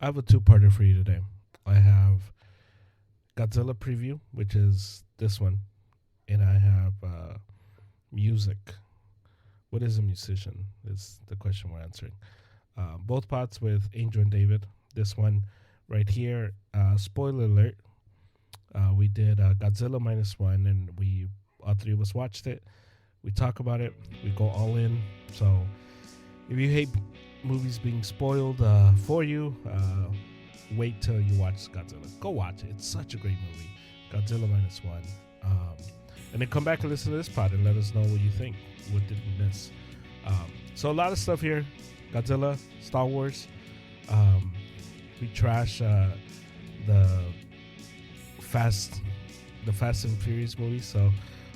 I have a two-parter for you today. I have Godzilla preview, which is this one, and I have music. What is a musician? Is the question we're answering. Both pots with Angel and David. This one right here. Spoiler alert. We did Godzilla -1, and we all three of us watched it. We talk about it. We go all in. So if you hate movies being spoiled for you, wait till you watch Godzilla. Go watch it. It's such a great movie. Godzilla -1. And then come back and listen to this pod and let us know what you think. What did we miss? So a lot of stuff here. Godzilla, Star Wars. We trash the Fast and Furious movies. So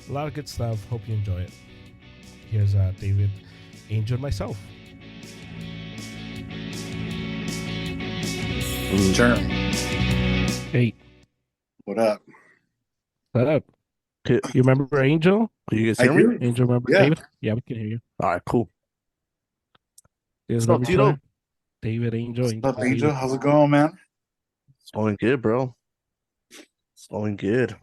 a lot of good stuff. Hope you enjoy it. Here's David, Angel, and myself. Sure. Hey, What up? what up? You remember Angel? You guys I hear me? do. Angel, remember Yeah. David? Yeah, we can hear you. All right, cool. You guys What's up, remember each Tito? other? David, Angel, What's up, David. Angel? How's it going, man? It's going good, bro. It's going good.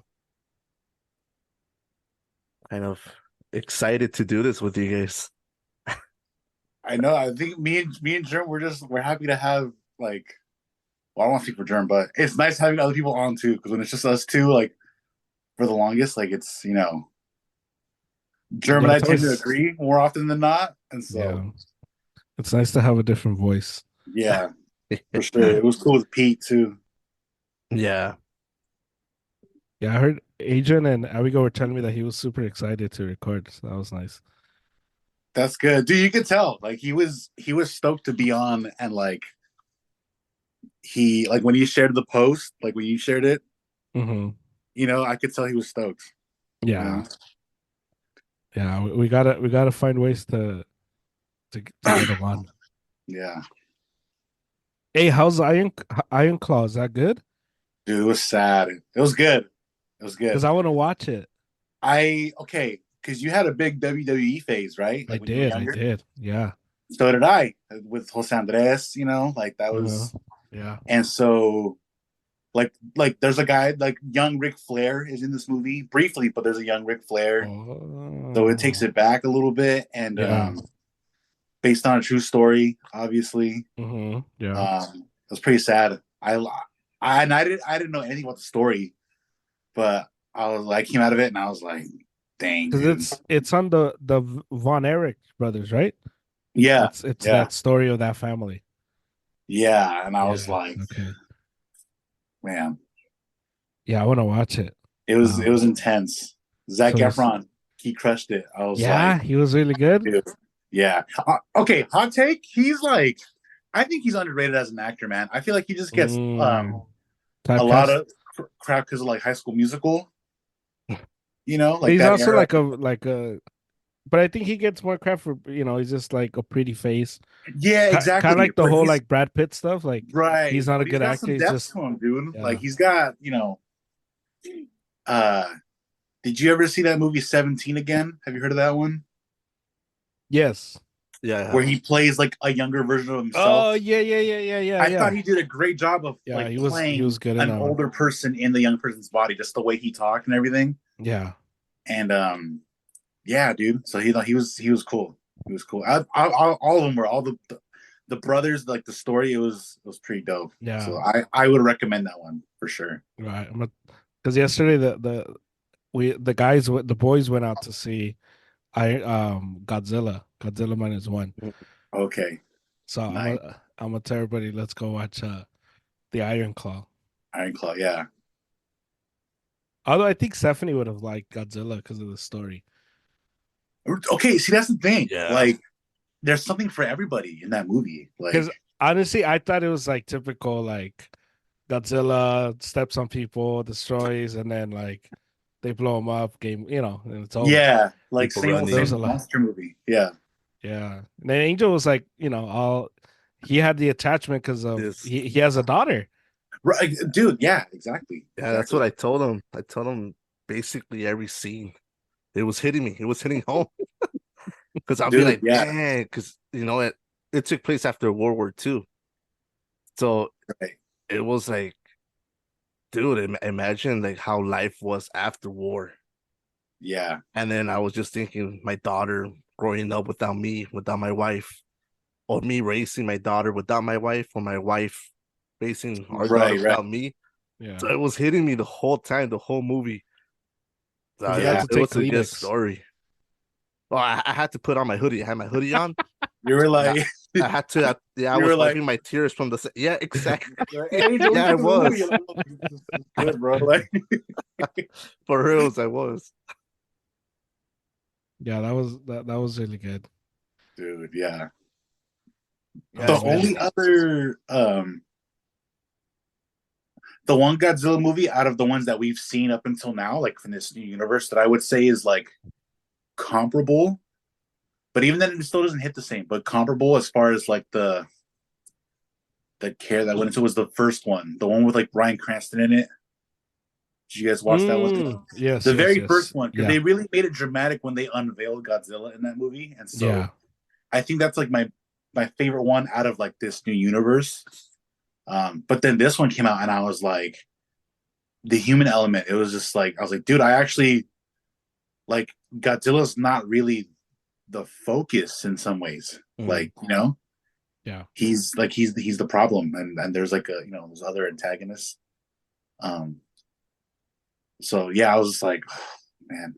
Kind of excited to do this with you guys. I know. I think me and Germ, we're happy to have like. Well, I don't want to speak for Germ, but it's nice having other people on too. Because when it's just us two, like for the longest, like it's Germ and Yeah, I it's tend to always- agree more often than not, and so Yeah. It's nice to have a different voice. yeah, for sure. It was cool with Pete too. Yeah. Yeah, I heard Adrian and Abigail were telling me that he was super excited to record. So that was nice. That's good, dude. You could tell, like he was stoked to be on, and like he like when he shared the post, like when you shared it, Mm-hmm. I could tell he was stoked. Yeah, You know? yeah. We gotta find ways to get him on. Yeah. Hey, how's Iron Claw? Is that good? Dude, it was sad. It was good. It was good. Because I want to watch it. Okay, because you had a big WWE phase, right? I Like when you were did. I younger. did. Yeah. So did I with Jose Andres. Like that was, Yeah. and so like there's a guy like young Ric Flair is in this movie briefly, but there's a young Ric Flair, so it takes it back a little bit, and Yeah. based on a true story, obviously. Mm-hmm. Yeah. It was pretty sad. I didn't know anything about the story, but I came out of it and I was like, dang, dude. Because it's on the Von Erich brothers, right? Yeah, It's yeah, that story of that family. yeah, and I was Yeah, like, okay. man, Yeah, I want to watch it. it was intense. Zach So Efron, he crushed it. I was yeah, like, he was really good. dude, yeah. Okay, hot take. He's like, I think he's underrated as an actor, man. I feel like he just gets a lot Typecast. of crap because of like High School Musical. Like He's that also era. like a, but I think he gets more crap for he's just like a pretty face. Yeah, exactly. Kind of like the But whole he's like Brad Pitt stuff. Like right. he's not a But good got actor. some He's depth just to him, dude. yeah. Like he's got, uh did you ever see that movie 17 again? Have you heard of that one? Yes. Yeah. Where he plays like a younger version of himself. Oh yeah. I thought he did a great job of Yeah, like he was playing good in an that one. older person in the young person's body, just the way he talked and everything. Yeah. And yeah, dude. So he was cool. He was cool. All of them were all the brothers. Like the story, it was pretty dope. Yeah. So I would recommend that one for sure. Right. Because yesterday the boys went out to see Godzilla -1. Okay. So Nice. I'm gonna tell everybody, let's go watch the Iron Claw. Iron Claw, yeah. Although I think Stephanie would have liked Godzilla because of the story. Okay, see that's the thing. Yeah. Like there's something for everybody in that movie. Like Because honestly, I thought it was like typical like Godzilla steps on people, destroys, and then like they blow him up. Game, and it's over. yeah, like People same old running. same monster movie. Yeah. Yeah. And then Angel was like, he had the attachment because of Yes. he has a daughter. Right, dude. Yeah, exactly. Yeah, that's what I told him. I told him basically every scene. It was hitting me. It was hitting home. Because I'll be Dude, like, yeah. man, because it took place after World War II. So Right. it was like, dude, imagine like how life was after war. Yeah. And then I was just thinking, my daughter growing up without me, without my wife, or me raising my daughter without my wife, or my wife raising our daughter Right. Right. without me. Yeah. So it was hitting me the whole time, the whole movie. Because you had Yeah. to It take was a good Kleenex. story. Well, I had to put on my hoodie. I had my hoodie on. You were And like, I had to. Yeah, I you was were like, wiping my tears from the. Yeah, exactly. hey, don't Yeah, I get the movie. was. Like, oh, this is good, bro. Like, For reals, I was. Yeah, that was really good. dude, yeah. Yeah, The Oh man. only especially. other, the one Godzilla movie out of the ones that we've seen up until now, like from this new universe, that I would say is like comparable, but even then, it still doesn't hit the same. But comparable as far as like the care that went into was the first one, the one with like Bryan Cranston in it. Did you guys watch that one? Yes, The yes, very yes. first one, because Yeah. they really made it dramatic when they unveiled Godzilla in that movie, and Yeah. so I think that's like my favorite one out of like this new universe. But then this one came out, and I was like, the human element. It was just like I was like, dude, I actually like Godzilla's not really the focus in some ways. Mm. Like you know, Yeah. he's the problem, and there's like a there's other antagonists. Um, so yeah, I was just like, oh, man,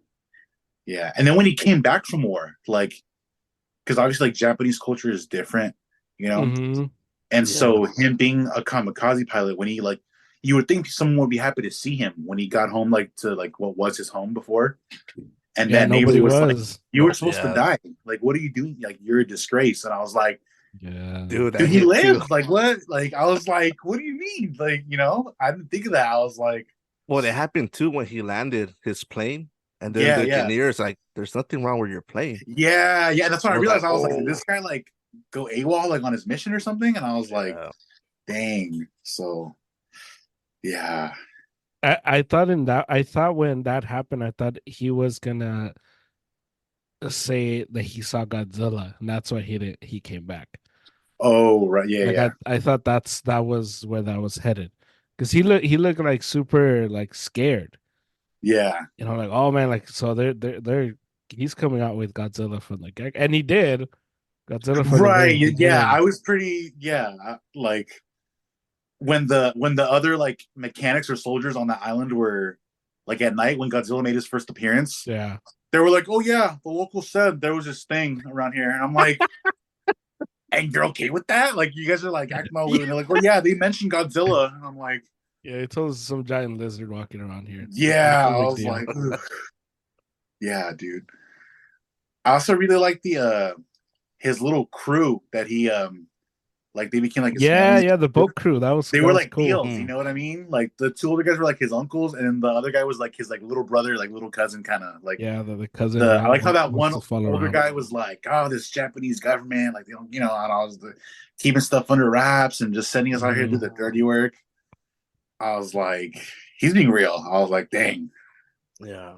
yeah. And then when he came back from war, like because obviously like Japanese culture is different, you know, Mm-hmm. and Yeah. so him being a kamikaze pilot when he like you would think someone would be happy to see him when he got home like to like what was his home before and Yeah, that neighbor nobody was like was. you were No. supposed to Yeah, die, like what are you doing, like you're a disgrace. And I was like, Yeah. dude, that dude, he hit too. lived, like what, like I was like, what do you mean, like I didn't think of that. I was like, Well, it happened too when he landed his plane, and then yeah, the yeah, engineers like, "There's nothing wrong with your plane." yeah, yeah. That's when I I was like, realized, I was like, did "Oh, this guy like go AWOL like on his mission or something? And I was like, yeah, dang. So yeah. I thought I thought when that happened, I thought he was gonna say that he saw Godzilla, and that's why he came back. Oh right, yeah, Like yeah, I thought that was where that was headed, because he looked like super like scared. yeah. Like, oh man, like so they're he's coming out with Godzilla from the get, and he did Godzilla from the Right. very Yeah, beginning. I was pretty. Yeah, like when the other like mechanics or soldiers on the island were like at night when Godzilla made his first appearance, Yeah, they were like, "Oh yeah, the locals said there was this thing around here," and I'm like, "And you're okay with that? Like you guys are like acting all weird." And they're like, "Well, yeah, they mentioned Godzilla," and I'm like, yeah. He told us some giant lizard walking around here. It's "Yeah." no I big was deal. like, ugh. "Yeah, dude." I also really like the his little crew that he like they became like his Yeah, family. yeah. The boat crew They that were was like cool. deals, you mm, know what I mean? Like the two older guys were like his uncles, and then the other guy was like his like little brother, like little cousin, kind of like Yeah, the cousin the. I like how that wants one to follow older around. guy was like, "Oh, this Japanese government, like they don't, and I was keeping stuff under wraps and just sending us out here to do Hmm. the dirty work." I was like, he's being real. I was like, dang, yeah."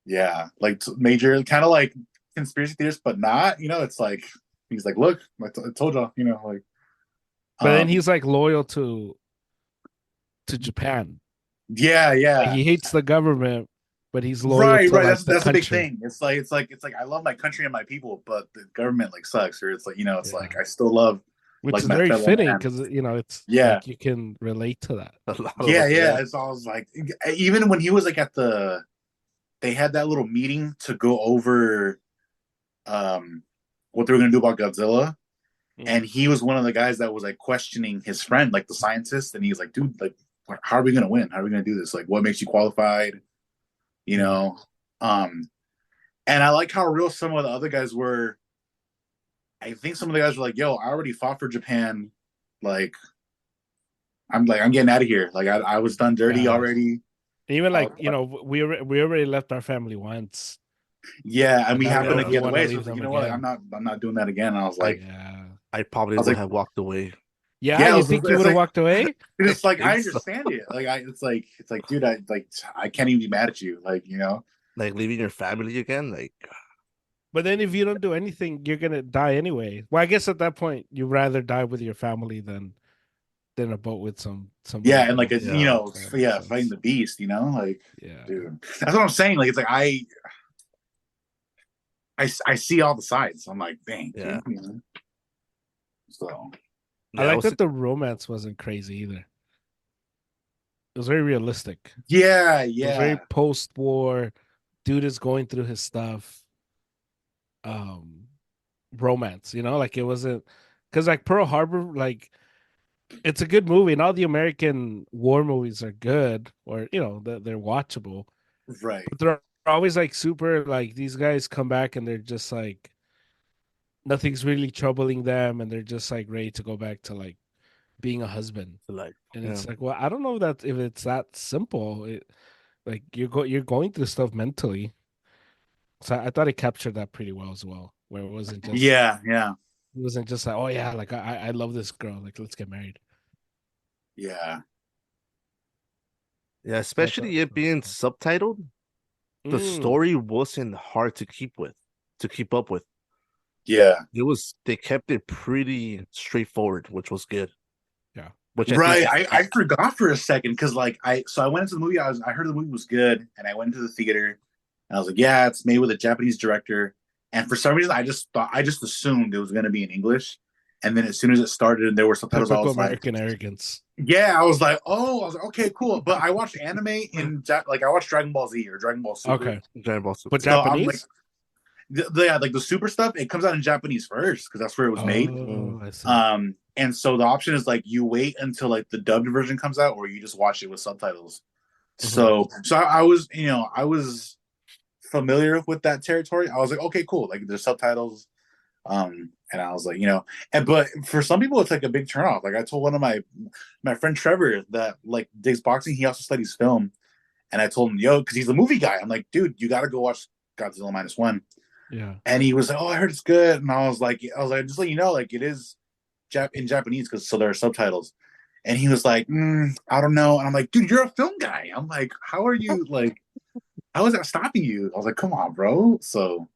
yeah, like major kind of like conspiracy theorist, but not. It's like he's like, look, I told y'all, like, But then um, he's like loyal to Japan. yeah, Like yeah. he hates the government, but he's loyal Right, to right. like That's the that's a big country. thing. It's like I love my country and my people, but the government like sucks. Or it's like it's Yeah, like I still love which like is my very fellow fitting man. because it's Yeah, like you can relate to that. A lot of yeah, us, yeah. yeah. It's always like even when he was like they had that little meeting to go over um what they were gonna do about Godzilla, and Mhm. he was one of the guys that was like questioning his friend, like the scientist, and he's like, dude, like, how are we gonna win? How are we gonna do this? Like, what makes you qualified? You Mhm. know, um, and I like how real some of the other guys were. I think some of the guys were like, "Yo, I already fought for Japan. Like, I'm getting out of here. Like, I was done dirty Yeah, already. even I like was like, we already left our family once, yeah, and and we now we happened don't to Yeah, even get want to away. So I leave was like, them you know what? Like, again. I'm not doing that again. And I Yeah, I probably I was would like, have walked away. yeah. yeah. You think you It's would have like, walked away? I it's like I think so. understand it. Like, it's like, dude, I can't even be mad at you. Like, Like leaving your family again, like But then if you don't do anything, you're gonna die anyway. Well, I guess at that point you'd rather die with your family in a boat with somebody Yeah, and who like knows a more Yeah. about that. yeah, So fighting it's, the beast, like yeah. dude, that's what I'm saying. Like it's like I see all the sides. I'm like, dang, Yeah. dude. So I Yeah. I like was that the romance wasn't crazy either. It was very realistic. yeah, It was very yeah, post-war. Dude is going through his stuff. Um, romance, like it wasn't because like Pearl Harbor, like it's a good movie, and all the American war movies are good, or they're watchable, right. but they're always like super like these guys come back and they're just like nothing's really troubling them, and they're just like ready to go back to like being a husband. like, And yeah. it's like, well, I don't know that if it's that simple. Like you're going through stuff mentally. So I thought it captured that pretty well as well, where Yeah, yeah, it wasn't just like, oh yeah, like I love this girl, like let's get married. yeah. Yeah. So I thought Especially it that was being cool. subtitled, the Mm, story wasn't hard to keep up with. Yeah. They kept it pretty straightforward, which was good. yeah. Which I think Right. I forgot for a second because like I went into the movie, I heard the movie was good, and I went into the theater and I was like, yeah, it's made with a Japanese director. And for some reason I just assumed it was gonna be in English. And then as soon as it started and there were subtitles, I Typical was like, American arrogance. yeah, I was like, oh, I was like, okay, cool. But I watched anime like I watched Dragon Ball Z or Dragon Ball Super. Okay, Dragon Ball but Super. So I'm like, Japanese. yeah, like the super stuff, it comes out in Japanese first because that's where it was made. Oh, Mm. I see. And so the option is like you wait until like the dubbed version comes out, or you just watch it with subtitles. Hmm. So I was, I was familiar with that territory. I was like, okay, cool. Like there's subtitles. And I was like, and but for some people it's like a big turnoff. Like I told one of my friend Trevor that like digs boxing, he also studies film, and I told him, yo, because he's a movie guy. I'm like, dude, you got to go watch Godzilla -1. Yeah. And he was like, oh, I heard it's good, and I was like, just let you know, like it is in Japanese because so there are subtitles. And he was like, I don't know. And I'm like, dude, you're a film guy. I'm like, how are you like? How is that stopping you? I was like, come on, bro. So,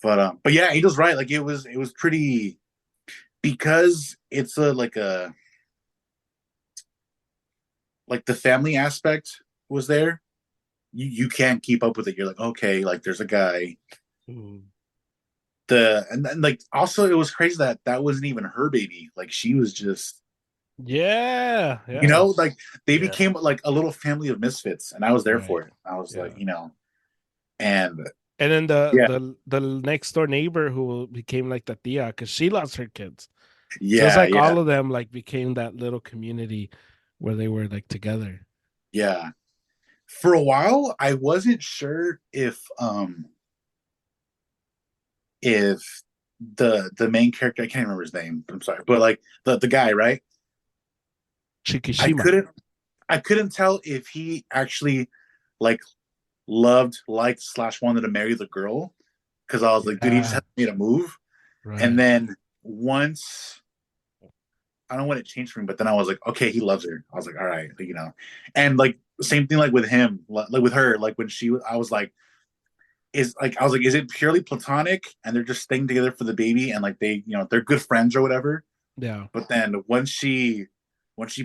but yeah, he was right. Like it was pretty because it's a like the family aspect was there. You can't keep up with it. You're like, okay, like there's a guy. Mm. And like also it was crazy that that wasn't even her baby. Like she was just Yeah. Yeah. like they Yeah. became like a little family of misfits, and I was there Right. for it. I was like, Yeah. and And then the yeah, the next door neighbor who became like the tia because she lost her kids. So it's yeah, like yeah, all of them like became that little community where they were like together. yeah. For a while, I wasn't sure if the main character, I can't remember his name. I'm sorry, but like the guy, right? I Shikishima. couldn't I couldn't tell if he actually like loved, liked slash wanted to marry the girl because I was like, dude, he just Yeah. hasn't made a move. And Right. then once I don't know what it changed for me, but then I was like, okay, he loves her. I was like, all right, and like same thing like with him, like with her, like when I was like, is it purely platonic and they're just staying together for the baby and like they, they're good friends or whatever. Yeah. But then when she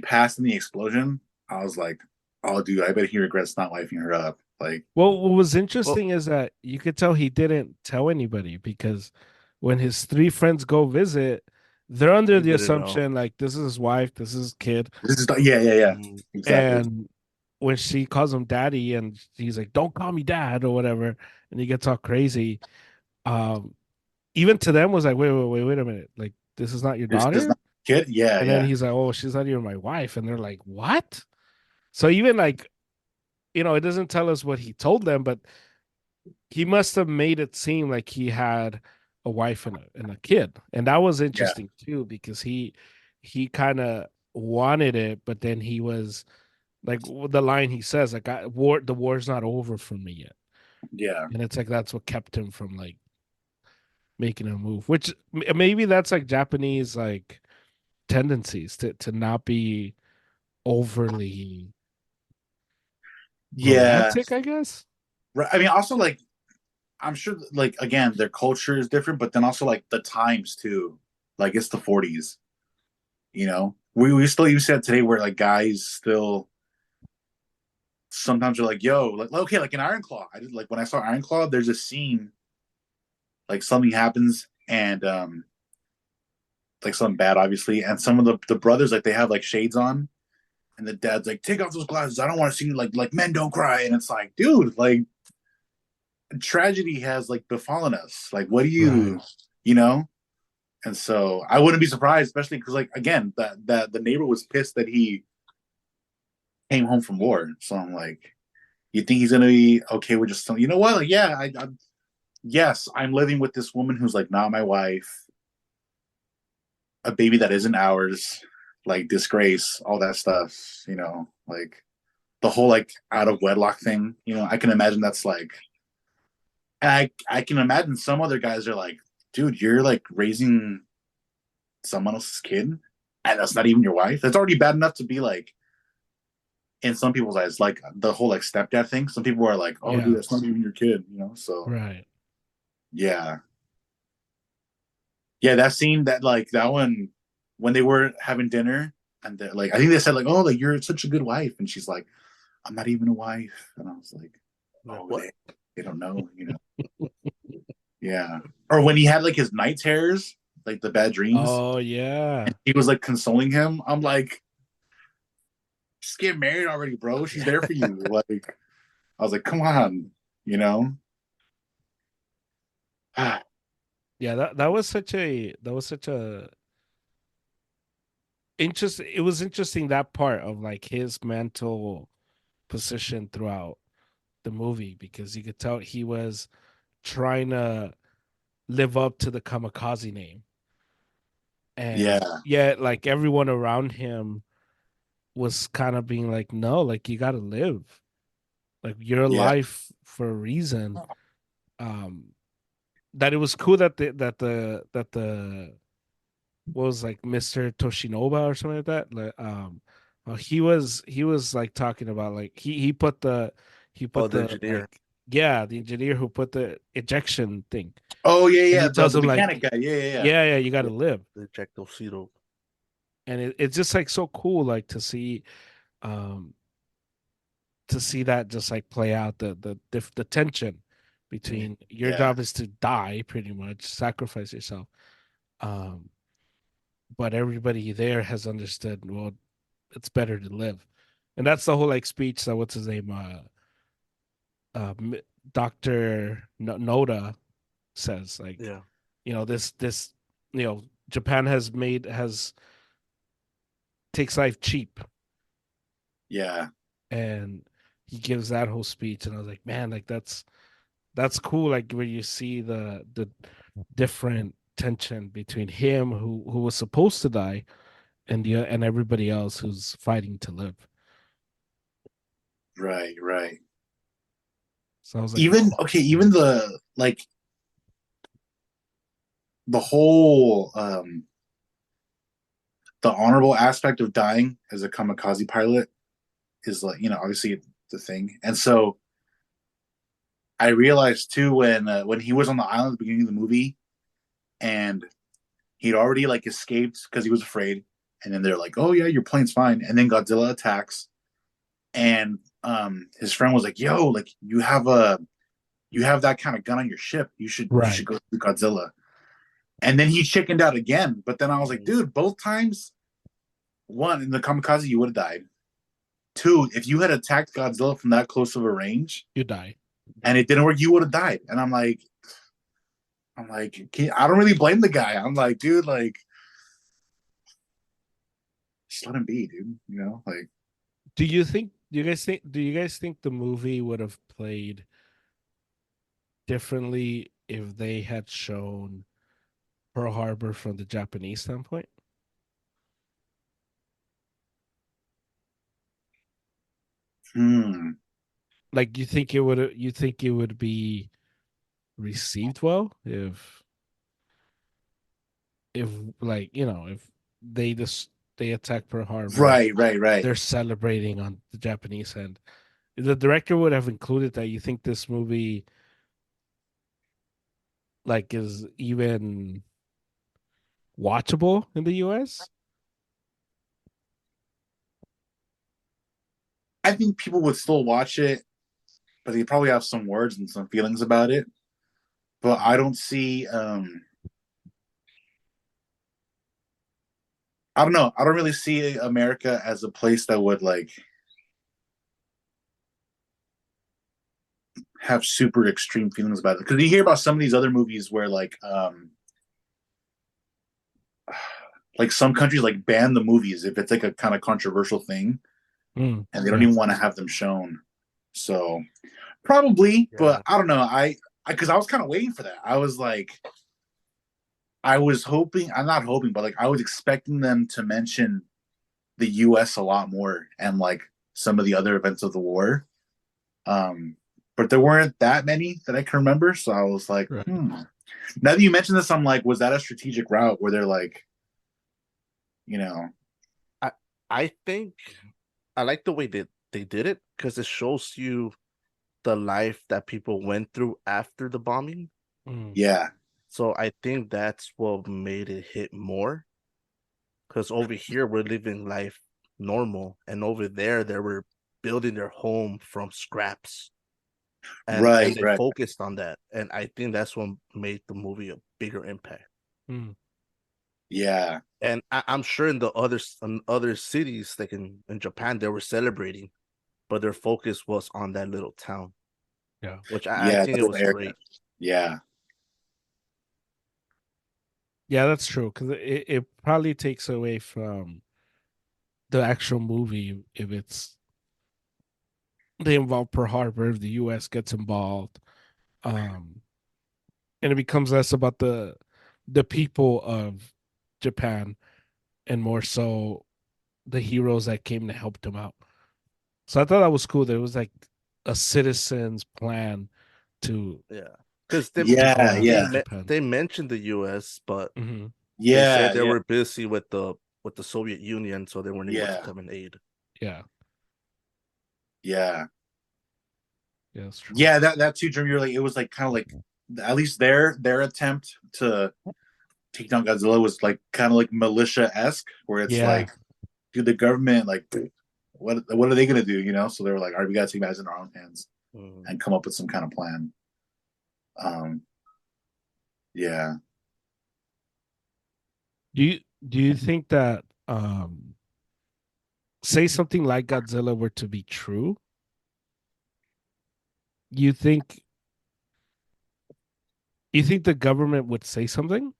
passed in the explosion, I was like, oh, dude, I bet he regrets not wifing her up. Like, Well, what was Well, interesting is that you could tell he didn't tell anybody because when his three friends go visit, they're under he the didn't know. assumption like this is his wife, this is his kid, this is yeah, yeah, yeah, Mm. exactly. and when she calls him daddy and he's like, "Don't call me dad" or whatever, and he gets all crazy. Um, even to them was like, "Wait a minute, like this is not your There's daughter." not kid. Yeah, And then yeah, he's like, "Oh, she's not even my wife," and they're like, "What?" So even like it doesn't tell us what he told them, but he must have made it seem like he had a wife and a kid, and that was yeah, interesting too because he kind of wanted it, but then he was like the line he says like the war's not over for me yet, yeah, and it's like that's what kept him from like making a move, which maybe that's like Japanese like tendencies to not be overly yeah. romantic, I guess. Right. I mean, also like I'm sure, like again, their culture is different, but then also like the times too. Like it's the 40s, you know. we still use that today where like guys still sometimes are like, yo, like okay, like in Iron Claw. I did like when I saw Iron Claw, there's a scene like something happens and like something bad obviously, and some of the brothers like they have like shades on and the dad's like, take off those glasses. I don't want to see like men don't cry. And it's like, dude, like tragedy has like befallen us. Like, what do Right. you know? And so I wouldn't be surprised, especially because like again, that the neighbor was pissed that he came home from war. So I'm like, you think he's gonna be okay with just you know what? Like, yeah, yes, I'm living with this woman who's like not my wife, a baby that isn't ours, like disgrace, all that stuff, like the whole like out of wedlock thing, I can imagine that's like I can imagine some other guys are like, dude, you're like raising someone else's kid and that's not even your wife. That's already bad enough to be like in some people's eyes, like the whole like stepdad thing. Some people are like, oh dude, Yeah. that's not even your kid. So Right. yeah. Yeah, that scene that like that one when they were having dinner and like I think they said like, oh, like you're such a good wife, and she's like, I'm not even a wife, and I was like, Like oh, what? they don't know. Yeah. Or when he had like his night terrors, like the bad dreams, Oh yeah. he was like consoling him. I'm like, just get married already, bro. She's there for you. Like, I was like, come on, you know. Yeah, that was such a interesting, it was interesting that part of like his mental position throughout the movie because you could tell he was trying to live up to the kamikaze name. And Yeah, yet like everyone around him was kind of being like, no, like you gotta live. Like you're yeah, alive for a reason. Um that it was cool that the what was like Mr. Toshinoba or something like that. Like, he was like talking about like he Oh, put the the engineer. like yeah, the engineer who put the ejection thing, oh yeah, and yeah. he The tells the him mechanic like guy. Yeah, yeah, yeah. yeah, you got to Yeah, live, the ejectocito. and it's just like so cool like um to see that just like play out the tension Yeah, between your Yeah, job is to die pretty much sacrifice yourself, um but everybody there has understood, well, it's better to live. And that's the whole like speech that what's his name, uh Dr. Noda says like, yeah. this Japan has takes life cheap. yeah. And he gives that whole speech and I was like, man, like that's cool, like where you see the different tension between him who was supposed to die and everybody else who's fighting to live. Right, right. So I was like, Even okay, even the like the whole the honorable aspect of dying as a kamikaze pilot is like obviously the thing. And so I realized too when he was on the island at the beginning of the movie and he'd already like escaped because he was afraid, and then they're like, oh yeah, your plane's fine, and then Godzilla attacks, and his friend was like, yo, like you have that kind of gun on your ship, you should right. go through Godzilla. And then he chickened out again, but then I was like, Mhm. dude, both times, one in the kamikaze you would have died. Two, if you had attacked Godzilla from that close of a range You die. and it didn't work, you would have died. And I'm like, I don't really blame the guy. I'm like, dude, like, just let him be, dude. Like, Do you guys think the movie would have played differently if they had shown Pearl Harbor from the Japanese standpoint? hmm, Like you think it would be received well if like, if they just they attack Pearl Harbor, right, right, right. they're celebrating on the Japanese end. If the director would have included that, you think this movie like is even watchable in the US? I think people would still watch it, but they probably have some words and some feelings about it. But I don't see. I don't know. I don't really see America as a place that would like have super extreme feelings about it. Because you hear about some of these other movies where like some countries like ban the movies if it's like a kind of controversial thing, and they don't Yeah. even want to have them shown. So probably, Yeah. but I don't know. Because I was kind of waiting for that. I was like, I was hoping. I'm not hoping, but like I was expecting them to mention the U.S. a lot more and like some of the other events of the war. Um, but there weren't that many that I can remember. So I was like, Right. Now that you mentioned this, I'm like, was that a strategic route where they're like, you know, I I think I like the way they did it because it shows you the life that people went through after the bombing. Mm. yeah, So I think that's what made it hit more. Because over here we're living life normal, and over there they were building their home from scraps, and right, they right, focused on that, and I think that's what made the movie a bigger impact. Mm. yeah, And I'm sure in other cities, like in Japan, they were celebrating, but their focus was on that little town, Yeah. which I yeah, think that it little was area, great. yeah, Yeah, that's true. Because it probably takes away from the actual movie if it's they involve Pearl Harbor, if the U.S. gets involved, um, and it becomes less about the people of Japan and more so the heroes that came to help them out. So I thought that was cool. That it was like a citizen's plan to Yeah, because go yeah, after yeah, Japan. they mentioned the U.S., but Hmm. they said yeah, they yeah, were busy with the Soviet Union, so they weren't able to yeah, come in aid. Yeah, yeah, yeah, that's true. yeah. That too, Jim. You're like, it was like kind of like at least their attempt to take down Godzilla was like kind of like militia esque, where it's Yeah, like, dude, the government like, what are they gonna do? You know? So they were like, all right, we gotta take matters in our own hands Mhm. and come up with some kind of plan. Um, yeah. do you do you think that say something like Godzilla were to be true, you think you think the government would say something?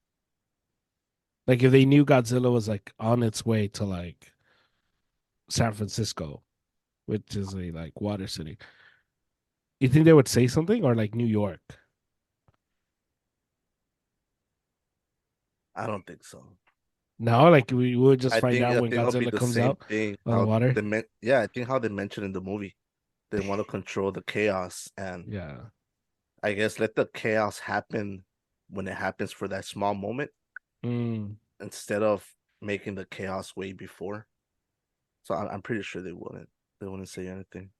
Like if they knew Godzilla was like on its way to like San Francisco, which is a like water city. You think they would say something or like New York? I don't think so. No, like we would just find out I when think it'll be Godzilla the comes same out thing. of the water. Yeah, I think how they mentioned in the movie, they want to control the chaos, and Yeah. I guess let the chaos happen when it happens for that small moment Mm, instead of making the chaos way before. So I'm pretty sure they wouldn't say anything,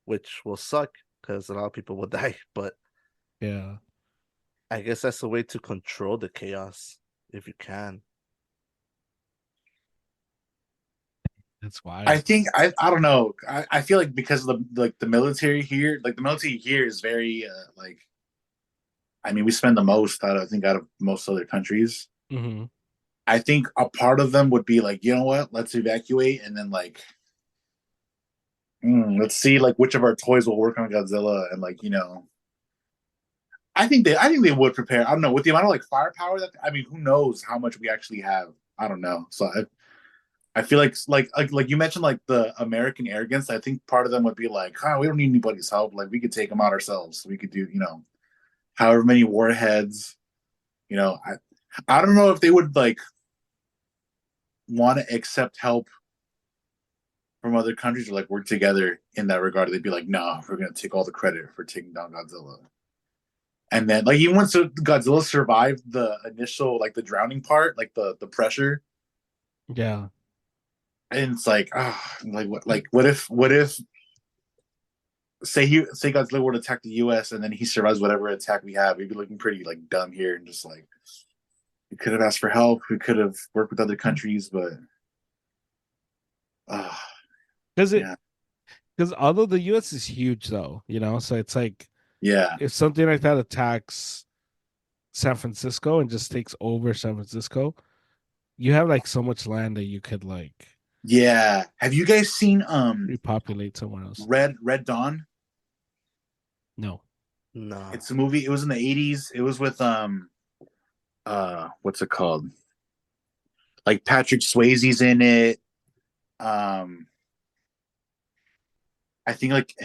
which will suck because a lot of people will die. But yeah. I guess that's the way to control the chaos if you can. That's I wild. think I don't know. I feel like because of the military here, like the military here is very like I mean we spend the most out of, I think out of most other countries. Hmm. I think a part of them would be like, you know what, let's evacuate and then like let's see like which of our toys will work on Godzilla and like, you know, I think they would prepare. I don't know with the amount of like firepower that I mean, who knows how much we actually have. I don't know. So I feel like you mentioned like the American arrogance. I think part of them would be like, we don't need anybody's help. Like we could take them out ourselves. We could do, you know, however many warheads. You know, I don't know if they would like want to accept help from other countries or like work together in that regard. They'd be like, no, we're gonna take all the credit for taking down Godzilla. And then like even once Godzilla survived the initial like the drowning part, like the pressure, Yeah. and it's like what if say Godzilla were to attack the U.S. and then he survives whatever attack we have, we'd be looking pretty like dumb here and just like we could have asked for help, we could have worked with other countries, but uh, Because yeah, Because although the U.S. is huge, though, so it's like Yeah, if something like that attacks San Francisco and just takes over San Francisco, you have like so much land that you could like yeah. Have you guys seen repopulate somewhere else. Red Dawn? No. No. It's a movie. It was in the 80s. It was with what's it called? Like Patrick Swayze's in it. Um, I think like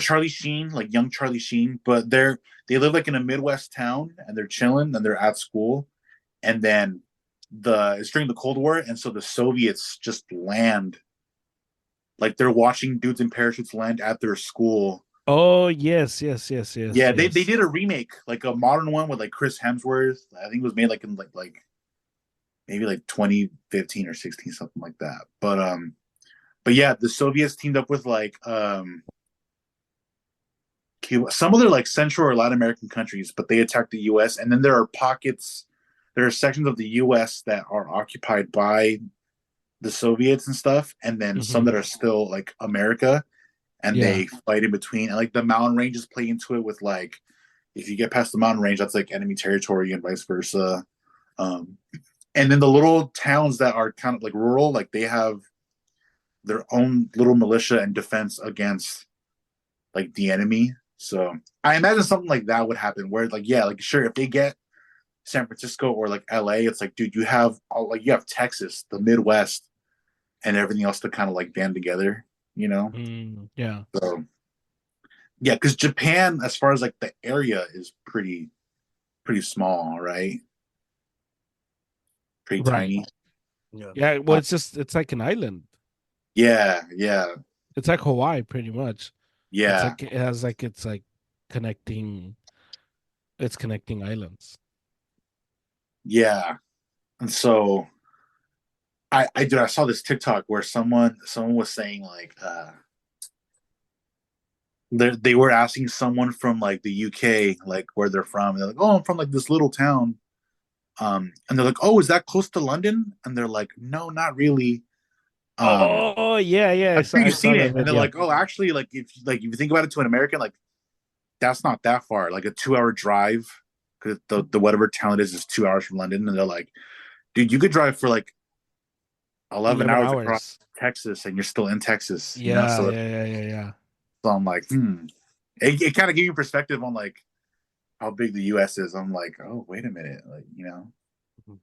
Charlie Sheen, like young Charlie Sheen, but they live like in a Midwest town and they're chilling and they're at school, and then it's during the Cold War, and so the Soviets just land, like they're watching dudes in parachutes land at their school. Oh yes, yes, yes, yes, Yeah, they yes. did a remake, like a modern one with like Chris Hemsworth. I think it was made like in like maybe like 2015 or 16, something like that. But yeah, the Soviets teamed up with like Cuba, some other like Central or Latin American countries, but they attacked the U.S. And then there are sections of the U.S. that are occupied by the Soviets and stuff, and then some Hmm. that are still like America, and Yeah. they fight in between. And like the mountain ranges play into it with like if you get past the mountain range, that's like enemy territory and vice versa. Um, and then the little towns that are kind of like rural, like they have their own little militia and defense against like the enemy. So I imagine something like that would happen where like yeah, like sure if they get San Francisco or like LA, it's like dude, you have Texas, the Midwest, and everything else to kind of like band together, you know? Yeah. So yeah, because Japan, as far as like the area is pretty small, right? Pretty Right. tiny. Yeah. Yeah. Well, Uh, it's like an island. yeah, yeah, It's like Hawaii, pretty much. It's yeah, like it has like it's like connecting. It's connecting islands. yeah. And so I saw this TikTok where someone was saying like they were asking someone from like the UK like where they're from. And they're like, oh, I'm from like this little town. And they're like, oh, is that close to London? And they're like, no, not really. Um, Oh yeah, yeah. I'm sure I you've saw seen that it. And they're video. like, oh, actually, like if you think about it to an American, like that's not that far. Like a 2 hour drive because the whatever town it is 2 hours from London. And they're like, dude, you could drive for like 11 11 hours across hours. Texas and you're still in Texas, you know? Yeah, yeah, yeah, yeah, yeah. So I'm like, it kind of gives you perspective on like how big the US is. I'm like, oh, wait a minute. Like, you know? Mhm.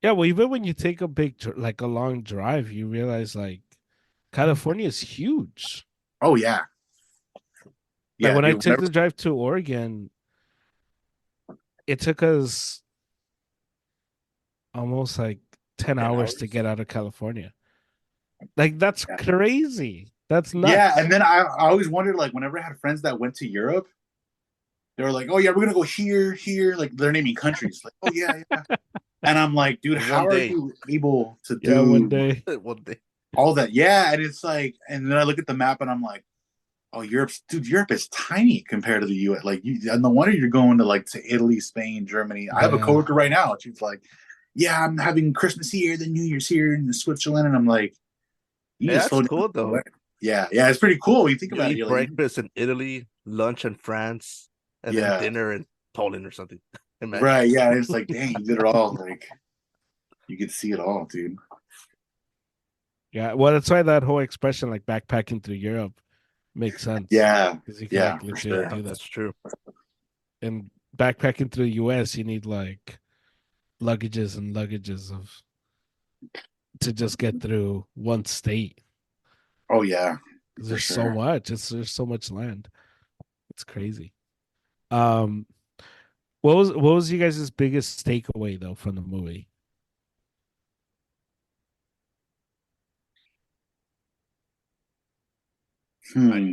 Yeah, well, even when you take a like a long drive, you realize like California is huge. Oh, yeah. Like Yeah, when I dude. took Whenever, the drive to Oregon, it took us almost like 10 10 hours to hours? get out of California. Like that's yeah. crazy. That's Yeah. nuts. And then I always wondered, like, whenever I had friends that went to Europe, they were like, oh, yeah, we're going to go here, here. Like, they're naming countries. Like, oh, yeah, yeah. And I'm like, dude, In how one are day. you able to Yeah, one do day. One day. all that? Yeah. And it's like, and then I look at the map and I'm like, oh, Europe is tiny compared to the U.S. Like, and no wonder you're going to Italy, Spain, Germany. I have a Yeah. coworker right now. She's like, yeah, I'm having Christmas here, then New Year's here in Switzerland, and I'm like, you Hey, need to that's slow down. cool though. Yeah, yeah, it's pretty cool. When you think You about it, eat you're like, breakfast in Italy, lunch in France, and then yeah, dinner in Poland or something. Imagine. right, yeah. It's like, dang, you did it all. Like, you could see it all, dude. Yeah. Well, that's why that whole expression like backpacking through Europe makes sense. Yeah, Because you can yeah, like for legit sure. Yeah, do that. that's true. And backpacking through the US, you need like luggages and luggages of to just get through one state. Oh yeah, Because for there's so sure. much. There's so much land. It's crazy. Um, what was you guys' biggest takeaway though from the movie? I Hmm.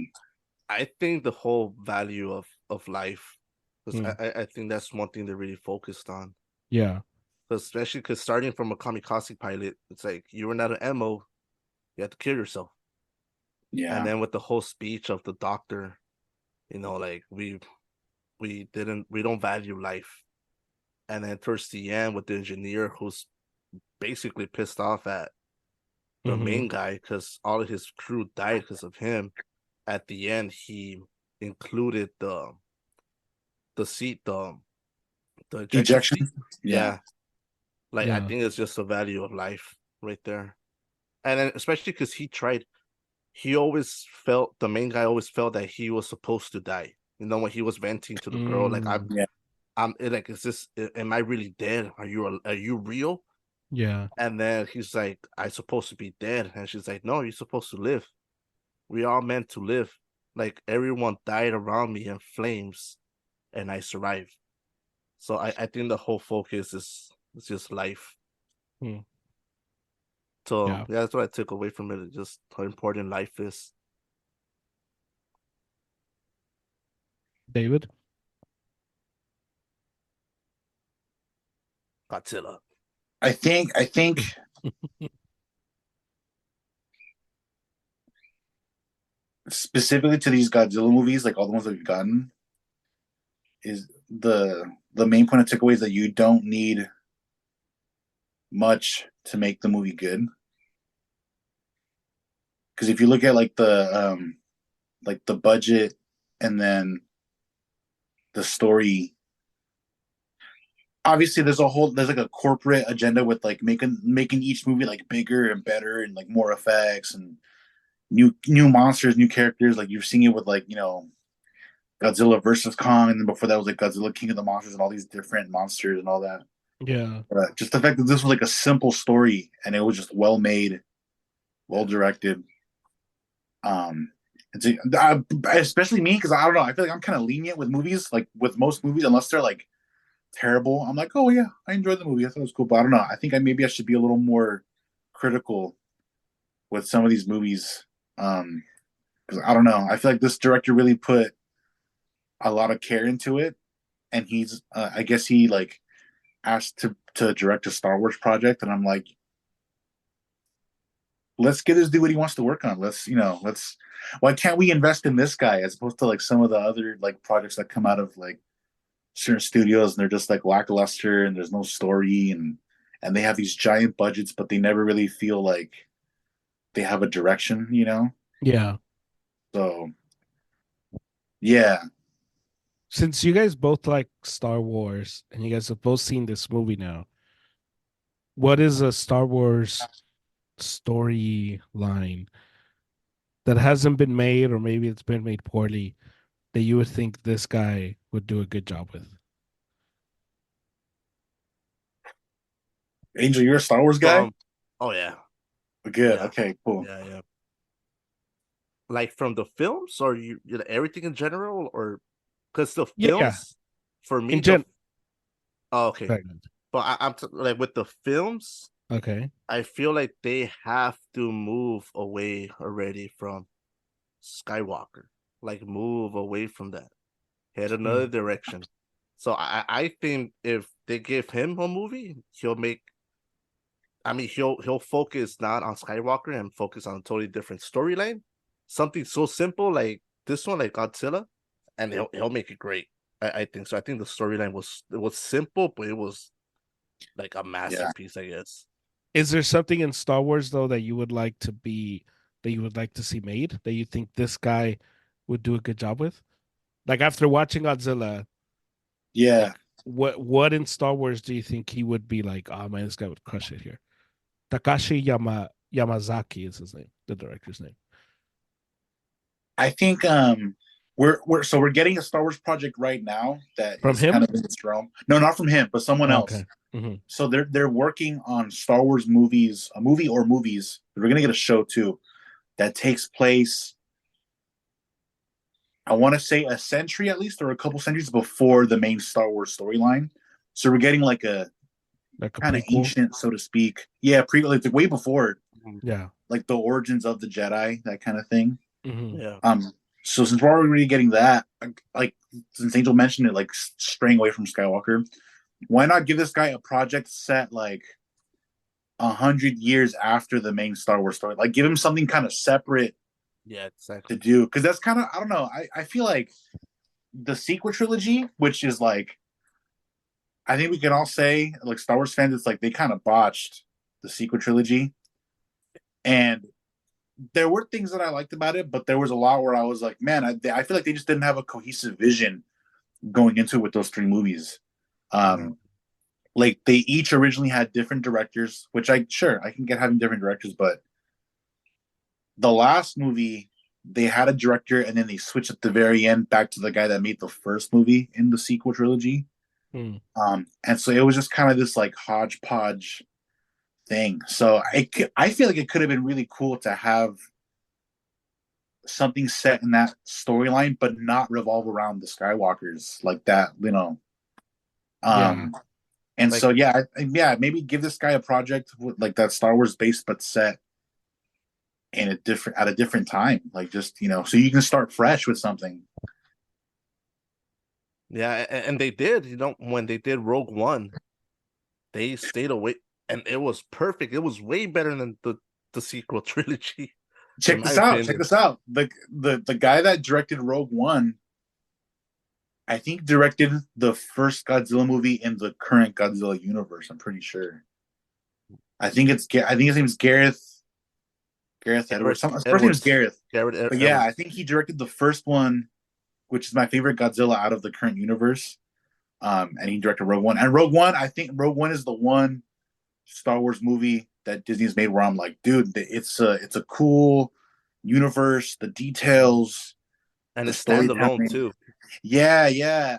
I think the whole value of life, because Hmm. I think that's one thing they really focused on. Yeah. Because especially because starting from a kamikaze pilot, it's like you run out of ammo, you have to kill yourself. And Yeah. then with the whole speech of the doctor, like we don't value life. And then towards the end with the engineer who's basically pissed off at the Mm-hmm. main guy, because all of his crew died because of him. At the end, he included the seat, the ejection Ejection. seat. Yeah. Yeah, like I Yeah. think it's just the value of life right there. And then especially because he tried, he always felt the main guy always felt that he was supposed to die. You know, when he was venting to the girl, like Mm, Yeah. like, is this? Am I really dead? Are you real? yeah. And then he's like, I'm supposed to be dead, and she's like, no, you're supposed to live. We all meant to live. Like everyone died around me in flames, and I survived. So I think the whole focus is just life. Hmm. So Yeah. yeah, that's what I took away from it. Just how important life is. David. Godzilla. I think specifically to these Godzilla movies, like all the ones that we've gotten, is the main point I took away is that you don't need much to make the movie good. Because if you look at like the budget and then the story, obviously there's like a corporate agenda with like making each movie like bigger and better and like more effects and new monsters, new characters. Like you're seeing it with like Godzilla versus Kong, and then before that was like Godzilla King of the Monsters and all these different monsters and all that. Yeah. Just the fact that this was like a simple story and it was just well made, well directed. Um, especially me because I don't know. I feel like I'm kind of lenient with movies, like with most movies, unless they're like terrible. I'm like, oh yeah, I enjoyed the movie. I thought it was cool, but I don't know. I think I should be a little more critical with some of these movies. Because I don't know. I feel like this director really put a lot of care into it, and I guess he like asked to direct a Star Wars project, and I'm like, let's get this dude what he wants to work on. Let's. Why can't we invest in this guy as opposed to like some of the other like projects that come out of like certain studios and they're just like lackluster and there's no story and they have these giant budgets but they never really feel like they have a direction. Yeah. So yeah, Since you guys both like Star Wars and you guys have both seen this movie now, what is a Star Wars storyline that hasn't been made, or maybe it's been made poorly, that you would think this guy would do a good job with? Angel, you're a Star Wars guy. From oh yeah, Good. yeah, Okay. Cool. yeah. Like from the films, or you know, everything in general, or because the Yeah, yeah. films for me In gen. okay, but like with the films, Okay. I feel like they have to move away already from Skywalker, like move away from that, head another Mm. direction. So I think if they give him a movie, he'll make. I mean, he'll focus not on Skywalker and focus on a totally different storyline, something so simple like this one, like Godzilla, and he'll make it great. I think so. I think the storyline was simple, but it was like a Yeah. masterpiece, I guess. Is there something in Star Wars though that you would like to see made that you think this guy would do a good job with? Like after watching Godzilla, Yeah. like what in Star Wars do you think he would be like, oh man, this guy would crush it here? Yamazaki is his name, the director's name. I think we're getting a Star Wars project right now that From is kind him? of in its realm. No, not from him, but someone Oh, else. okay. Hmm. So they're working on Star Wars movies, a movie or movies. We're gonna get a show too that takes place. I want to say a century at least, or a couple centuries before the main Star Wars storyline. So we're getting like a Like a kind of prequel. ancient, so to speak. Yeah, like way before, Yeah. like the origins of the Jedi, that kind of thing. Hmm. Yeah, So since we're already getting that, like since Angel mentioned it, like straying away from Skywalker, why not give this guy a project set like 100 years after the main Star Wars story? Like give him something kind of separate yeah, to exactly. do, because that's kind of, I don't know. I feel like the sequel trilogy, which is like, I think we can all say like Star Wars fans, it's like they kind of botched the sequel trilogy, And there were things that I liked about it, but there was a lot where I was like, man, I feel like they just didn't have a cohesive vision going into it with those three movies. Mhm. Like they each originally had different directors, which I can get having different directors, but the last movie they had a director and then they switched at the very end back to the guy that made the first movie in the sequel trilogy. Hmm. And so it was just kind of this like hodgepodge thing. So I feel like it could have been really cool to have something set in that storyline, but not revolve around the Skywalkers like that, you know. Yeah. Um, and Like so yeah, maybe give this guy a project with like that Star Wars based, but set in a different at a different time, like just so you can start fresh with something. yeah, and they did. When they did Rogue One, they stayed away, and it was perfect. It was way better than the sequel trilogy, in Check my this out. Check opinion. this out. The guy that directed Rogue One, I think directed the first Godzilla movie in the current Godzilla universe. I'm pretty sure. I think his name is Gareth Edwards. His first name is Edwards, Gareth. But yeah, I Edwards. think he directed the first one, which is my favorite Godzilla out of the current universe. And he directed Rogue One. And Rogue One, I think Rogue One is the one Star Wars movie that Disney's made where I'm like, dude, it's a cool universe, the details, And the it's standalone storytelling. too. Yeah, yeah.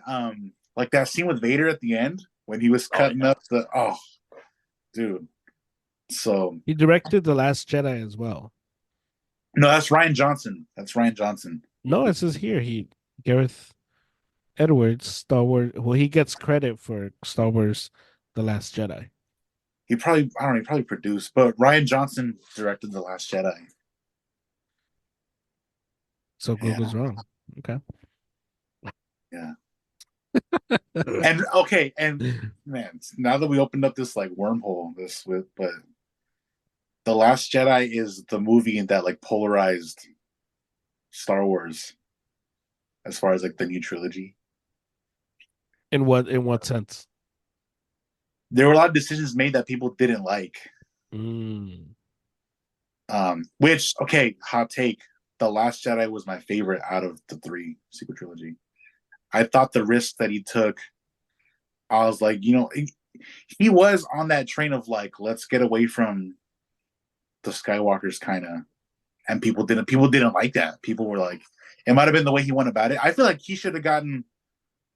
Like that scene with Vader at the end when he was Oh cutting yeah. up the dude. So He directed The Last Jedi as well. no, that's Ryan Johnson. That's Ryan Johnson. No, it says here Gareth Edwards, Star Wars. Well, he gets credit for Star Wars: The Last Jedi. He probably I don't know, he probably produced, but Ryan Johnson directed The Last Jedi. So Yeah, Google's wrong. Okay. yeah. And okay, and man, now that we opened up this like wormhole, this with but The Last Jedi is the movie that like polarized Star Wars as far as like the new trilogy. In what sense? There were a lot of decisions made that people didn't like. Mm. Which okay, hot take. The Last Jedi was my favorite out of the three sequel trilogy. I thought the risk that he took, I was like, he was on that train of like, let's get away from the Skywalkers kind of, and people didn't like that. People were like, it might have been the way he went about it. I feel like he should have gotten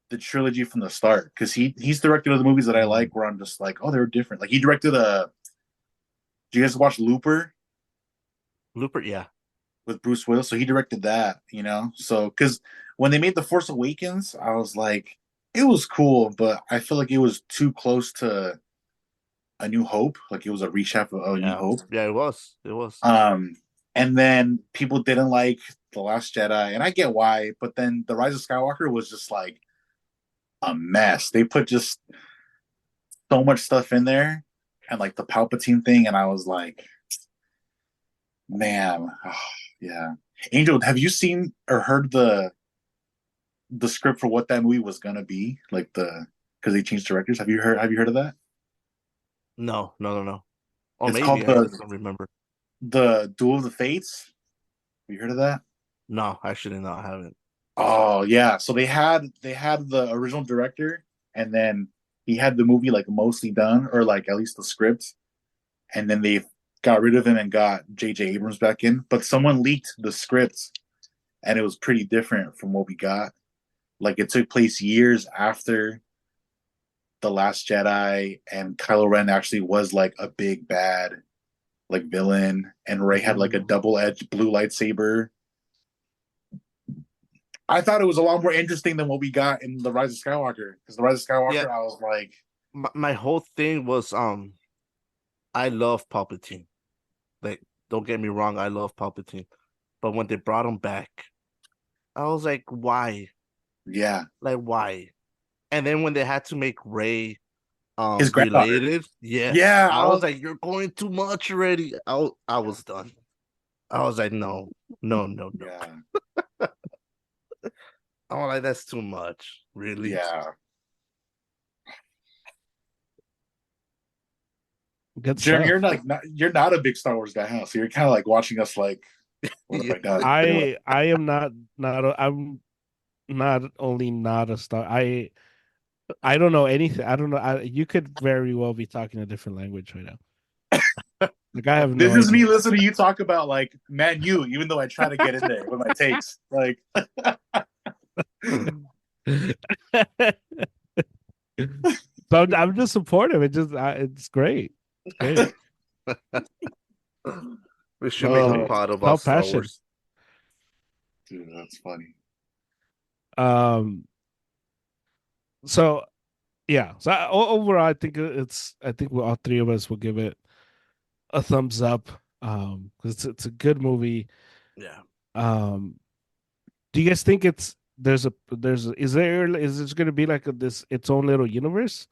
the trilogy from the start because he's directed other movies that I Mm. like where I'm just like, oh, they're different. Like he directed a. Do you guys watch Looper Looper, yeah. with Bruce Willis? So he directed that, So because when they made The Force Awakens, I was like, it was cool, but I feel like it was too close to A New Hope. Like it was a reshape of A New Yeah. Hope. Yeah, it was. It was. Um, and then people didn't like The Last Jedi, and I get why. But then The Rise of Skywalker was just like a mess. They put just so much stuff in there, and like the Palpatine thing, and I was like, man, yeah. Angel, have you seen or heard the script for what that movie was gonna be? Like because they changed directors. Have you heard of that? No, no, no, no. Or It's called maybe I just don't remember. the Duel of the Fates. Have you heard of that? No, actually, no, I haven't. Oh yeah. So they had the original director, and then he had the movie like mostly done, or like at least the script, and then they got rid of him and got J.J. Abrams back in. But someone leaked the script, and it was pretty different from what we got. Like it took place years after the Last Jedi, and Kylo Ren actually was like a big bad like villain, and Rey had like a Mm. double-edged blue lightsaber. I thought it was a lot more interesting than what we got in the Rise of Skywalker. Because the Rise of Yeah, Skywalker, I was like, my whole thing was I love Palpatine. Like, don't get me wrong, I love Palpatine. But when they brought him back, I was like, why? yeah, Like, why? And then when they had to make Rey his granddaughter. related, yeah, Yeah, I was like, you're going too much already. I was done. I was like, no, no, no, no. yeah, I was like, that's too much, really. yeah. Good Jeremy, stuff. you're not a big Star Wars guy, huh? So you're kind of like watching us like, what have Yeah. I done? I am I'm not only not a star. I don't know anything. I don't know. You could very well be talking a different language right now. Like I have This no is me idea. listening to you talk about like Man U, even though I try to get in there with my takes. Like, So I'm just supportive. It's great. It's great. We should make a oh, pod It's all about Star passion. Wars. dude, that's funny. Um. So yeah. So overall, I think I think all three of us will give it a thumbs up. Because it's a good movie. Yeah. Um. Do you guys think is this going to be like this its own little universe?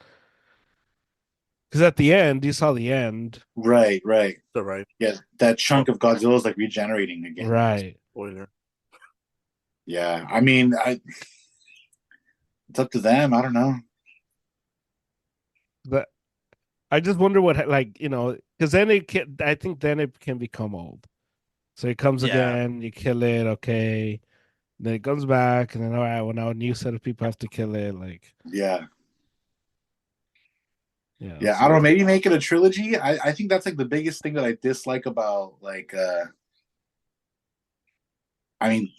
Because at the end, you saw the end, Right, right. So right. Yeah, that Well, chunk of Godzilla is like regenerating again. right? spoiler. Yeah, I mean, it's up to them. I don't know. But I just wonder what like because then it can. I think then it can become old. So it comes Yeah. again, you kill it, okay. Then it comes back, and then all right, well now a new set of people have to kill it. Like, Yeah, yeah. I don't know. so Maybe make it a trilogy. I think that's like the biggest thing that I dislike about like I mean,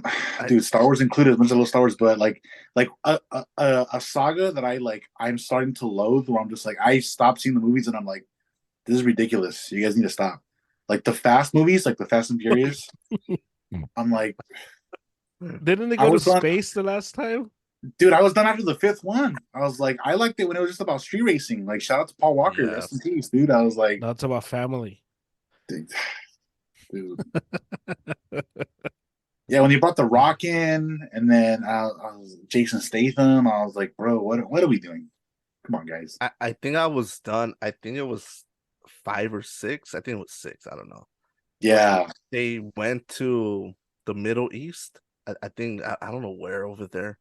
I dude, Star Wars included. Much I love Star Wars, but like a saga that I'm starting to loathe. Where I'm just like, I stopped seeing the movies, and I'm like, this is ridiculous. You guys need to stop. Like the Fast movies, like the Fast and Furious. I'm like, didn't they I go to was done, space the last time? dude. I was done after the fifth one. I was like, I liked it when it was just about street racing. Like, shout out to Paul Walker, yeah. rest in peace, dude. I was like, No, it's about family. dude, yeah. When he brought the Rock in, and then I was Jason Statham, I was like, bro, what are we doing? Come on, guys. I think I was done. I think it was 5 or 6. I think it was 6. I don't know. When Yeah, they went to the Middle East, I think I don't know where over there,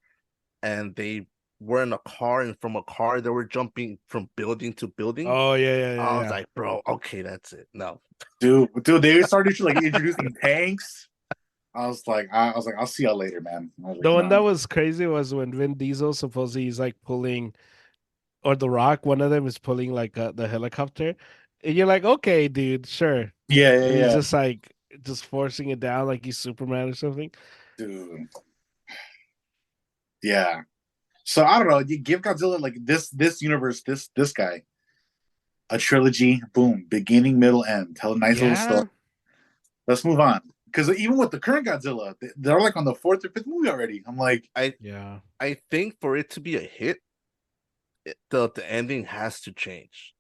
and they were in a car, and from a car they were jumping from building to building. Oh yeah, yeah, yeah, I was yeah. like, bro, okay, that's it. No. dude, they started to like introducing tanks. I was like, I'll see y'all later, man. I was like, The one that no. was crazy was when Vin Diesel supposedly he's like pulling, or The Rock, one of them is pulling like the helicopter, and you're like, okay, dude, sure. Yeah, yeah, And he's yeah, just like just forcing it down like he's Superman or something. dude. Yeah. So I don't know. You give Godzilla like this universe, this guy a trilogy. Boom, beginning, middle, end. Tell a nice little story. Yeah, Let's move on. Because even with the current Godzilla, they're like on the fourth or fifth movie already. I'm like, I yeah, I think for it to be a hit, the ending has to change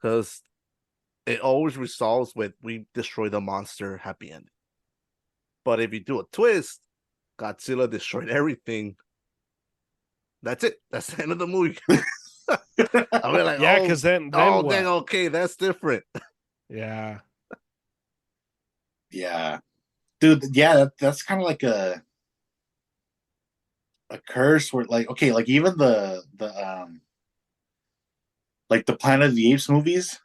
because it always resolves with we destroy the monster, happy ending. But if you do a twist, Godzilla destroyed everything. That's it. That's the end of the movie. I mean, like, yeah. Because then oh, then what? okay, that's different. Yeah, yeah, dude. Yeah, that's kind of like a curse where like okay, like even the like the Planet of the Apes movies,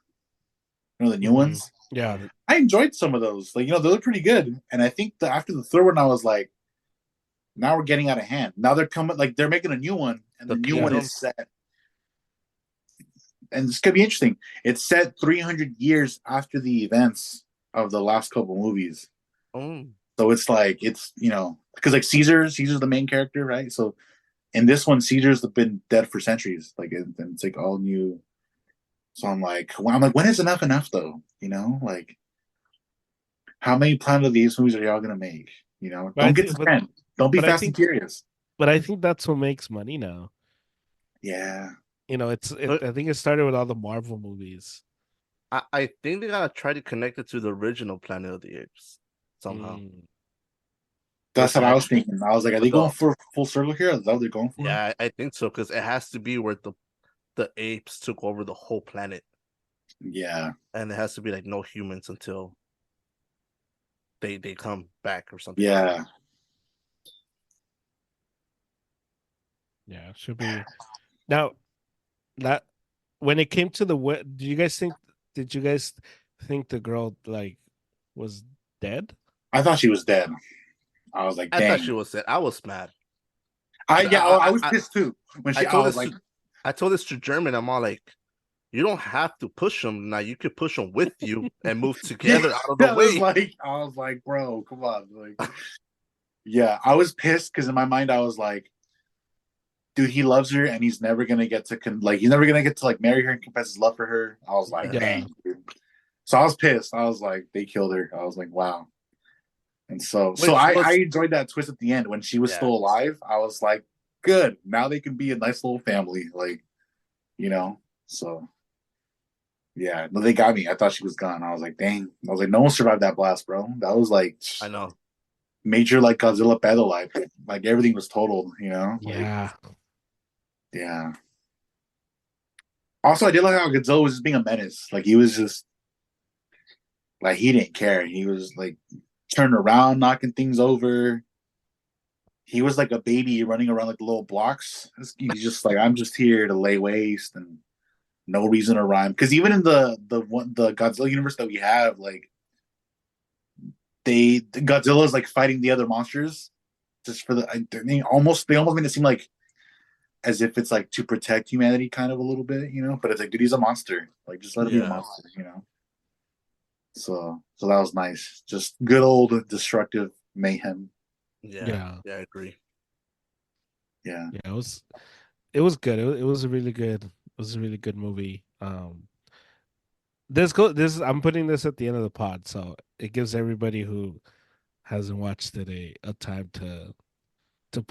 the new hmm ones. yeah, I enjoyed some of those. Like, those are pretty good. And I think after the third one, I was like, now we're getting out of hand. Now they're coming, like, they're making a new one, and The the new one yeah. kingdom. is set. And this could be interesting. It's set 300 years after the events of the last couple movies. Mm. So it's like, because like Caesar's the main character, right? So in this one, Caesar's been dead for centuries. Like, and it's like all new. So I'm like, when is enough though? Like, how many Planet of the Apes movies are y'all gonna make? But I Don't get think, to 10. Don't be but I Fast and think, Furious. but I think that's what makes money now. Yeah. But I think it started with all the Marvel movies. I think they gotta try to connect it to the original Planet of the Apes somehow. Mm. That's Which what I had was thinking. I was like, are they with going the for full circle here? Is that what they're going for? yeah, I think so because it has to be where the apes took over the whole planet, Yeah. and it has to be like no humans until they come back or something like that. Yeah. Yeah, it should be now that when it came to do you guys think did you guys think the girl like was dead? I thought she was dead. I was like, I thought she dang. was it. I was mad. I was pissed too when I she. I told was this like, to I told this to German. I'm all like, you don't have to push him now. You could push him with you and move yeah. together out of the way. I was like, bro, come on, like, yeah. I was pissed because in my mind I was like, dude, he loves her and he's never gonna get to he's never gonna get to like marry her and confess his love for her. I was like, Yeah. Yeah. dang, dude. So I was pissed. I was like, they killed her. I was like, wow. And so Which I was enjoyed that twist at the end when she was yeah. still alive. I was like, good. Now they can be a nice little family, like, you know. So yeah, no, they got me. I thought she was gone. I was like, dang. I was like, no one survived that blast, bro. That was like I know. major like Godzilla battle like everything was totaled, you know? Like, Yeah. yeah. Also, I did like how Godzilla was just being a menace. Like he was just like he didn't care. He was like turning around, knocking things over. He was like a baby running around like the little blocks. He's just like, I'm just here to lay waste and no reason to rhyme. Because even in the Godzilla universe that we have, like Godzilla's like fighting the other monsters just for they almost make it seem like as if it's like to protect humanity kind of a little bit, you know. But it's like, dude, he's a monster. Like, just let him be a Yeah. monster, you know. So that was nice. Just good old destructive mayhem. Yeah. Yeah. Yeah, I agree. Yeah. Yeah. It was good. It was a really good. It was a really good movie. This I'm putting this at the end of the pod, so it gives everybody who hasn't watched it a time to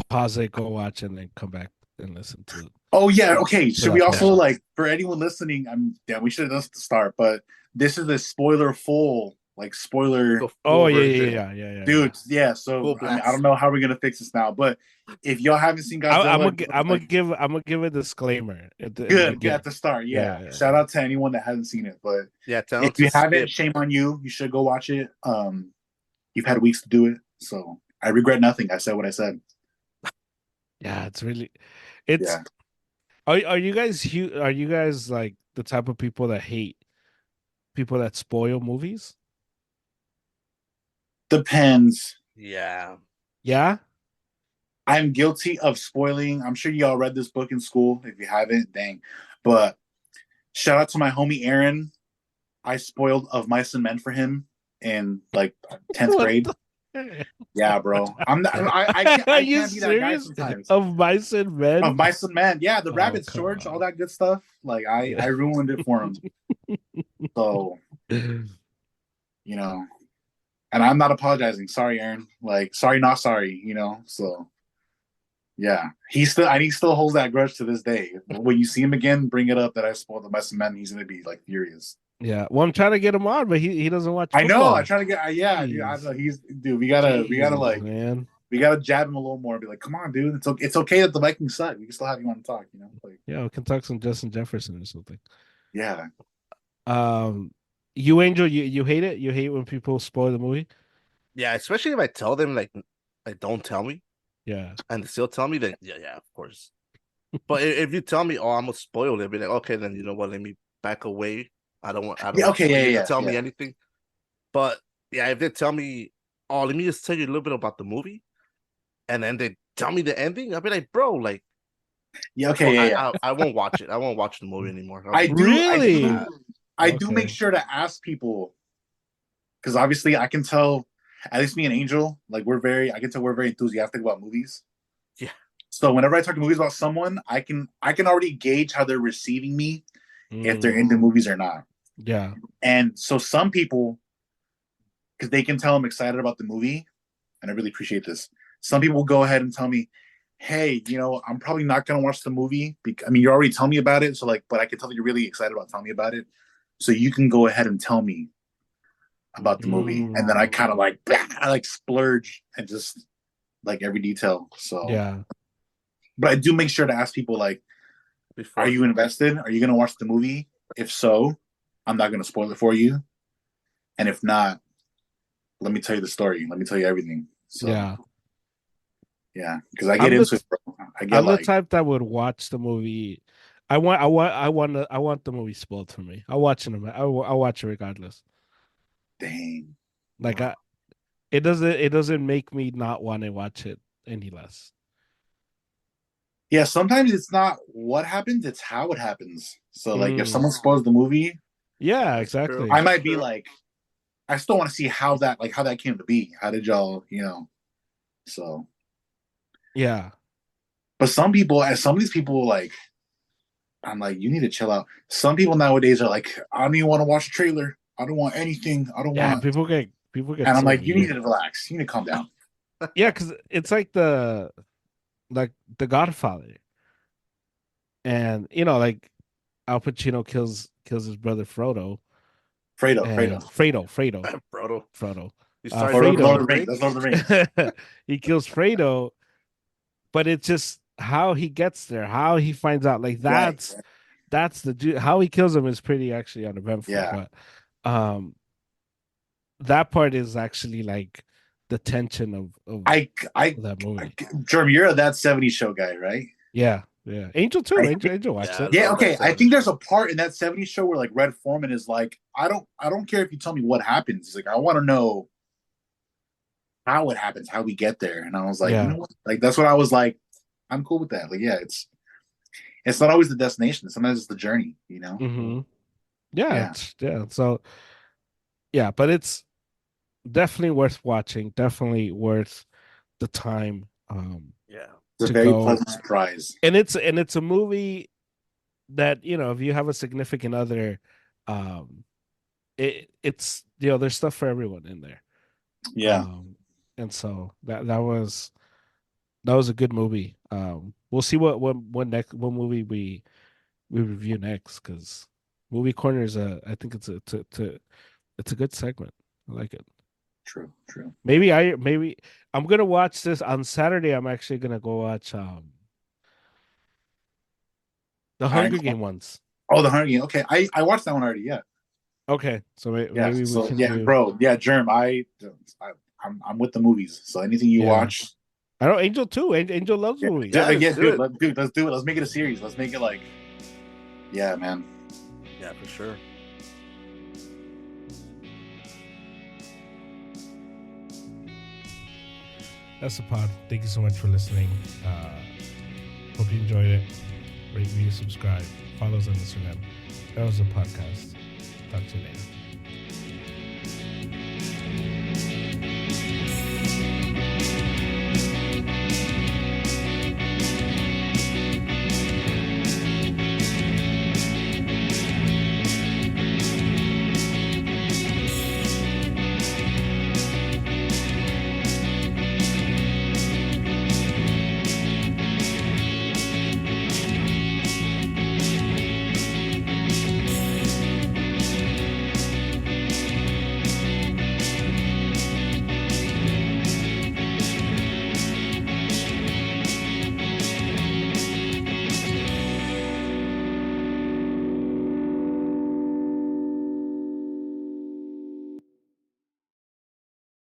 pause it, go watch, and then come back and listen Oh yeah. to, Okay. to Should we that also pod. like for anyone listening? Damn. We should have done this at the start, but this is a spoiler full, like spoiler, The Oh full yeah, version. yeah, yeah, yeah, yeah, yeah. dude. Yeah. So Full I mean, I don't blast. know how we're gonna fix this now, but if y'all haven't seen Godzilla, like I'm gonna give a disclaimer in the good beginning. at the start. Yeah, Yeah. yeah, Shout out to anyone that hasn't seen it, but Yeah, tell if him to you haven't, skip. shame on you. You should go watch it. You've had weeks to do it, so I regret nothing. I said what I said. yeah. It's really, it's. Yeah. Are you guys Are you guys like the type of people that hate people that spoil movies? Depends. Yeah. Yeah. I'm guilty of spoiling. I'm sure y'all read this book in school. If you haven't, dang. But shout out to my homie Aaron. I spoiled Of Mice and Men for him in like 10th What grade. the? Yeah, bro. I'm not. Are I you can't be that guy serious? sometimes. Of mice and Of men? Mice and Men. Yeah, the Oh, rabbits, come George, all on. that good stuff. Like I ruined it for him. So you know, and I'm not apologizing. Sorry, Aaron. Like sorry, not sorry. You know. So yeah, he still holds that grudge to this day. When you see him again, bring it up that I spoiled the Mice and Men. He's gonna be like furious. Yeah. Well, I'm trying to get him on, but he doesn't watch I know. I football. try to get. Yeah, dude. I Jeez. know. Dude. We gotta Jeez, like man. we gotta jab him a little more and be like, come on, dude. It's okay that the Vikings suck. We can still have you on to talk. You know, like Yeah, we can talk some Justin Jefferson or something. yeah. Um, you Angel, you hate it. You hate when people spoil the movie. Yeah, especially if I tell them like don't tell me Yeah. and they still tell me, then yeah, of course. But if you tell me, oh, I'm gonna spoil it, be like, okay, then you know what, let me back away. I don't Yeah. want Okay. you to Yeah. tell Yeah. me Yeah. anything. But yeah, if they tell me, oh, let me just tell you a little bit about the movie, and then they tell me the ending, I'll be like, bro, like, Yeah. Okay. Yeah. Yeah. I won't watch it. I won't watch the movie anymore. I'll I be do. I so Really? do. mad. I do make Okay. sure to ask people because obviously I can tell. At least me and Angel, like I can tell we're very enthusiastic about movies. Yeah. So whenever I talk to movies about someone, I can already gauge how they're receiving me if they're into movies or not. Yeah. And so some people, because they can tell I'm excited about the movie, and I really appreciate this. Some people will go ahead and tell me, "Hey, you know, I'm probably not gonna watch the movie. I mean, you already tell me about it, so like, but I can tell that you're really excited about telling me about it. So you can go ahead and tell me about the movie." And then I Mm. kind of like, I like splurge and just like every detail. So, Yeah. but I do make sure to ask people like, "Are Before. you invested? Are you gonna watch the movie? If so, I'm not gonna spoil it for you. And if not, let me tell you the story. Let me tell you everything." So Yeah. yeah, because I get I'm into the it, bro. I get I'm the like, type that would watch the movie I want the movie spoiled for me. I'll watch it. I'll watch it regardless. Dang. Like Wow. it doesn't make me not want to watch it any less. Yeah, sometimes it's not what happens, it's how it happens. So like if Mm. someone spoils the movie, Yeah, That's true. exactly. I might be True. like, I still want to see how that came to be. How did y'all, so Yeah. but some of these people like I'm like, you need to chill out. Some people nowadays are like, I don't even want to watch a trailer. I don't want anything. I don't Yeah, want people get and I'm so like, you need weird. to relax. You need to calm down. Yeah, because it's like the Godfather, and like Al Pacino kills his brother Frodo, Fredo. and Fredo, Frodo. Frodo, You started Or with Lord Fredo. of the Rings. That's Lord of the Rings. He kills Fredo, but it's just how he gets there, how he finds out. Like Right. that's how he kills him is pretty actually uneventful, Yeah. but um, that part is actually like the tension of I that movie. Jeremy, you're that 70s show guy, right? Yeah, yeah. Angel too. Angel watched Yeah, I it. Yeah, love that okay. I 70s think there's show. a part in that 70s show where like Red Foreman is like, I don't care if you tell me what happens. He's like, I want to know how it happens, how we get there. And I was like, you Yeah. know what? Like that's what I was like, I'm cool with that. Like, yeah, it's not always the destination. Sometimes it's the journey. Mm-hmm. Yeah, Yeah. yeah. So yeah, but it's definitely worth watching. Definitely worth the time Yeah. It's a to very go. pleasant surprise. And it's a movie that if you have a significant other, um, it's there's stuff for everyone in there. Yeah, Um, and so that was a good movie. We'll see what movie we review next because movie corner is I think it's a good segment. I like it. true. Maybe I'm gonna watch this on Saturday. I'm actually gonna go watch the I Hunger Game ones. Oh, the Hunger Game. Okay, I watched that one already. Yeah, Okay, so yeah. maybe we So can yeah, do. bro. Yeah, Germ. I'm with the movies. So anything you Yeah, watch, I know Angel too. Angel loves movies. Yeah, let's yeah, do dude. it. Let's do it. Let's make it a series. Let's make it like, yeah, man. Yeah, for sure. That's the pod. Thank you so much for listening. Hope you enjoyed it. Rate, review, subscribe. Follow us on Instagram. That was the podcast. Talk to you later.